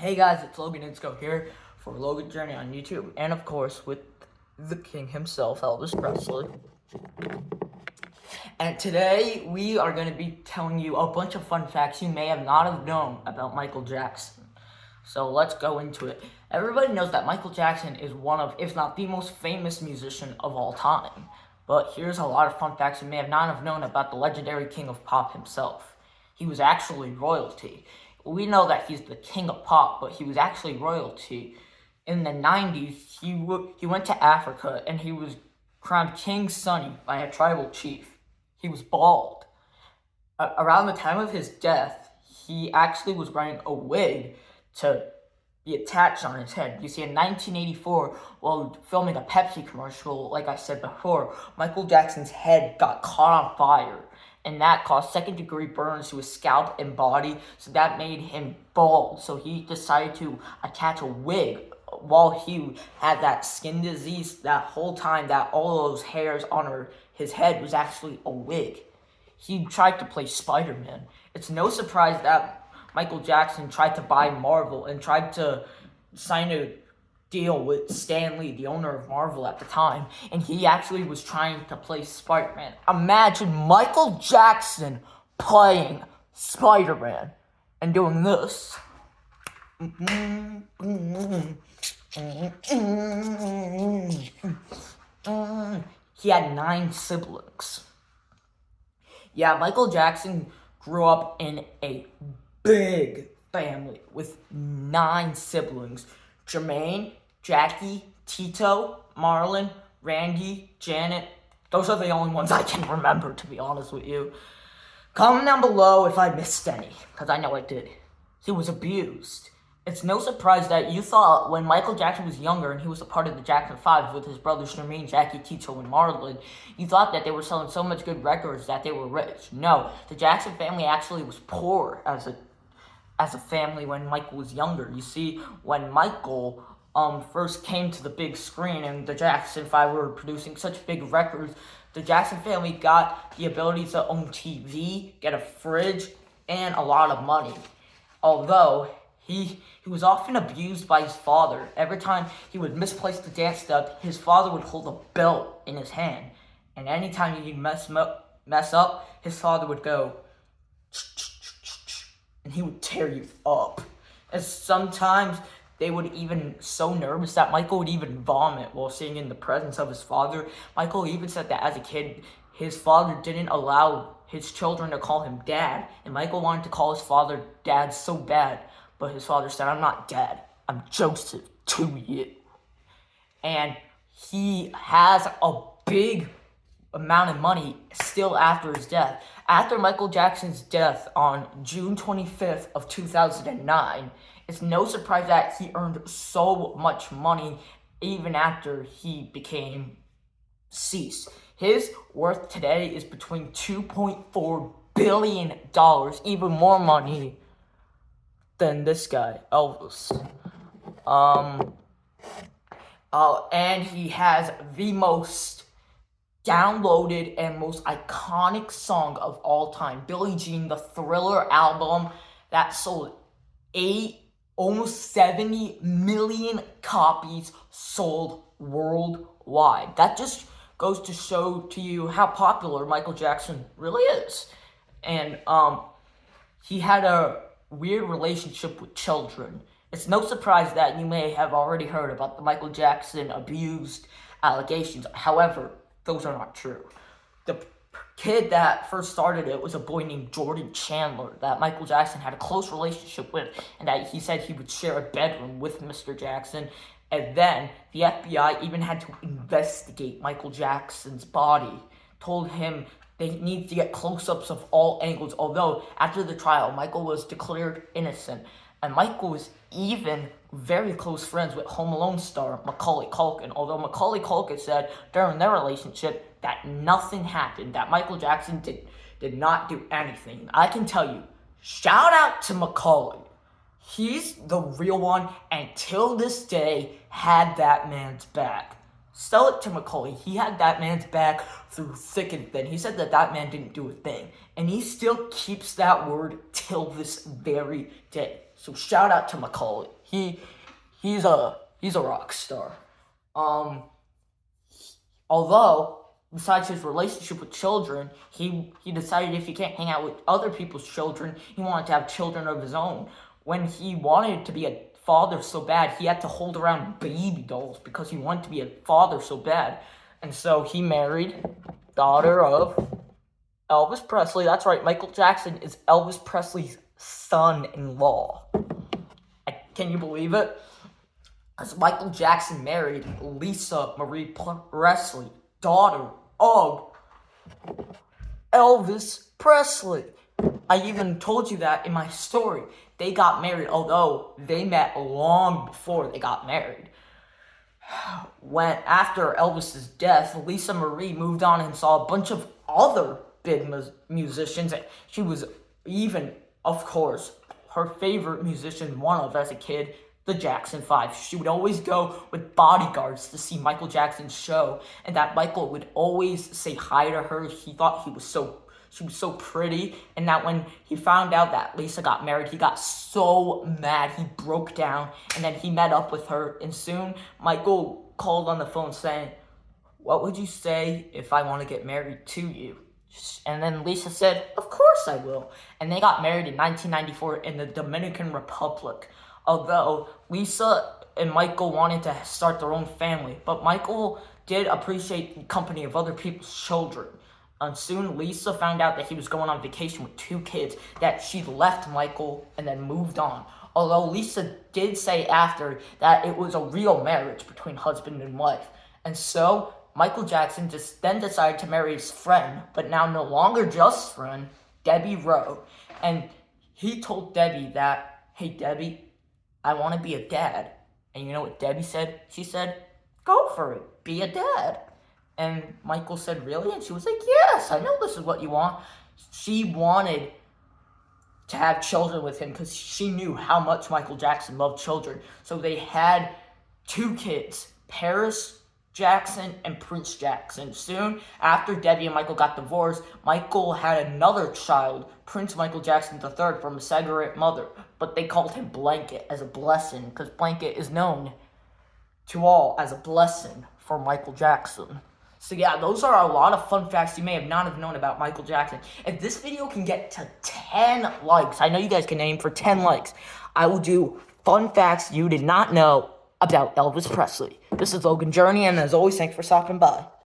Hey guys, it's Logan Insco here for Logan Journey on YouTube, and of course with the king himself, Elvis Presley. And today we are going to be telling you a bunch of fun facts you may have not have known about Michael Jackson. So let's go into it. Everybody knows that Michael Jackson is one of, if not the most famous musician of all time. But here's a lot of fun facts you may have not have known about the legendary king of pop himself. He was actually royalty. We know that he's the king of pop, but he was actually royalty. In the 90s, he went to Africa and he was crowned King Sunny by a tribal chief. He was bald. Around the time of his death, he actually was wearing a wig to be attached on his head. You see, in 1984, while filming a Pepsi commercial, like I said before, Michael Jackson's head got caught on fire, and that caused second-degree burns to his scalp and body, so that made him bald. So he decided to attach a wig while he had that skin disease. That whole time, that all those hairs on his head was actually a wig. He tried to play Spider-Man. It's no surprise that Michael Jackson tried to buy Marvel and tried to sign a deal with Stan Lee, the owner of Marvel at the time, and he actually was trying to play Spider-Man. Imagine Michael Jackson playing Spider-Man and doing this. He had 9 siblings. Yeah, Michael Jackson grew up in a big family with 9 siblings. Jermaine, Jackie, Tito, Marlon, Randy, Janet. Those are the only ones I can remember, to be honest with you. Comment down below if I missed any, because I know I did. He was abused. It's no surprise that you thought when Michael Jackson was younger and he was a part of the Jackson 5 with his brothers Jermaine, Jackie, Tito, and Marlon, you thought that they were selling so much good records that they were rich. No, the Jackson family actually was poor as a family when Michael was younger. You see, when Michael first came to the big screen and the Jackson 5 were producing such big records, the Jackson family got the ability to own TV, get a fridge, and a lot of money. Although he was often abused by his father. Every time he would misplace the dance step, his father would hold a belt in his hand. And anytime he'd mess up, his father would go, and he would tear you up. And sometimes they would even so nervous that Michael would even vomit while sitting in the presence of his father. Michael even said that as a kid, his father didn't allow his children to call him dad, and Michael wanted to call his father dad so bad, but his father said, "I'm not dad, I'm Joseph to you." And he has a big amount of money still after his death. After Michael Jackson's death on June 25th of 2009, it's no surprise that he earned so much money even after he became deceased. His worth today is between $2.4 billion, even more money than this guy, Elvis. And he has the most downloaded and most iconic song of all time, Billie Jean, the Thriller album that sold almost 70 million copies sold worldwide. That just goes to show to you how popular Michael Jackson really is. And he had a weird relationship with children. It's no surprise that you may have already heard about the Michael Jackson abused allegations. However, those are not true. The kid that first started it was a boy named Jordan Chandler that Michael Jackson had a close relationship with, and that he said he would share a bedroom with Mr. Jackson. And then the FBI even had to investigate Michael Jackson's body, told him they need to get close-ups of all angles, although after the trial, Michael was declared innocent. And Michael was even very close friends with Home Alone star Macaulay Culkin, although Macaulay Culkin said during their relationship that nothing happened, that Michael Jackson did not do anything. I can tell you, shout out to Macaulay. He's the real one, and till this day, had that man's back. sell it to Macaulay. He had that man's back through thick and thin. He said that man didn't do a thing. And he still keeps that word till this very day. So shout out to Macaulay. He's a rock star. Although, besides his relationship with children, he decided if he can't hang out with other people's children, he wanted to have children of his own. When he wanted to be a father so bad, he had to hold around baby dolls because he wanted to be a father so bad. And so he married daughter of Elvis Presley. That's right, Michael Jackson is Elvis Presley's son-in-law. Can you believe it? Because Michael Jackson married Lisa Marie Presley, daughter of Elvis Presley. I even told you that in my story. They got married, although they met long before they got married. When after Elvis's death, Lisa Marie moved on and saw a bunch of other big musicians. She was even, of course, her favorite musician, one of as a kid, the Jackson 5. She would always go with bodyguards to see Michael Jackson's show, and that Michael would always say hi to her. He thought she was so pretty, and that when he found out that Lisa got married, he got so mad, he broke down, and then he met up with her, and soon Michael called on the phone saying, "What would you say if I want to get married to you?" And then Lisa said, "Of course I will." And they got married in 1994 in the Dominican Republic. Although Lisa and Michael wanted to start their own family, but Michael did appreciate the company of other people's children. And soon Lisa found out that he was going on vacation with 2 kids, that she left Michael and then moved on. Although Lisa did say after that it was a real marriage between husband and wife. And so Michael Jackson just then decided to marry his friend, but now no longer just friend, Debbie Rowe. And he told Debbie that, "Hey Debbie, I want to be a dad." And you know what Debbie said? She said, "Go for it, be a dad." And Michael said, "Really?" And she was like, "Yes, I know this is what you want." She wanted to have children with him because she knew how much Michael Jackson loved children. So they had 2 kids, Paris Jackson and Prince Jackson. Soon after Debbie and Michael got divorced, Michael had another child, Prince Michael Jackson III, from a surrogate mother. But they called him Blanket as a blessing because Blanket is known to all as a blessing for Michael Jackson. So yeah, those are a lot of fun facts you may not have known about Michael Jackson. If this video can get to 10 likes, I know you guys can aim for 10 likes, I will do fun facts you did not know about Elvis Presley. This is Logan Journey, and as always, thanks for stopping by.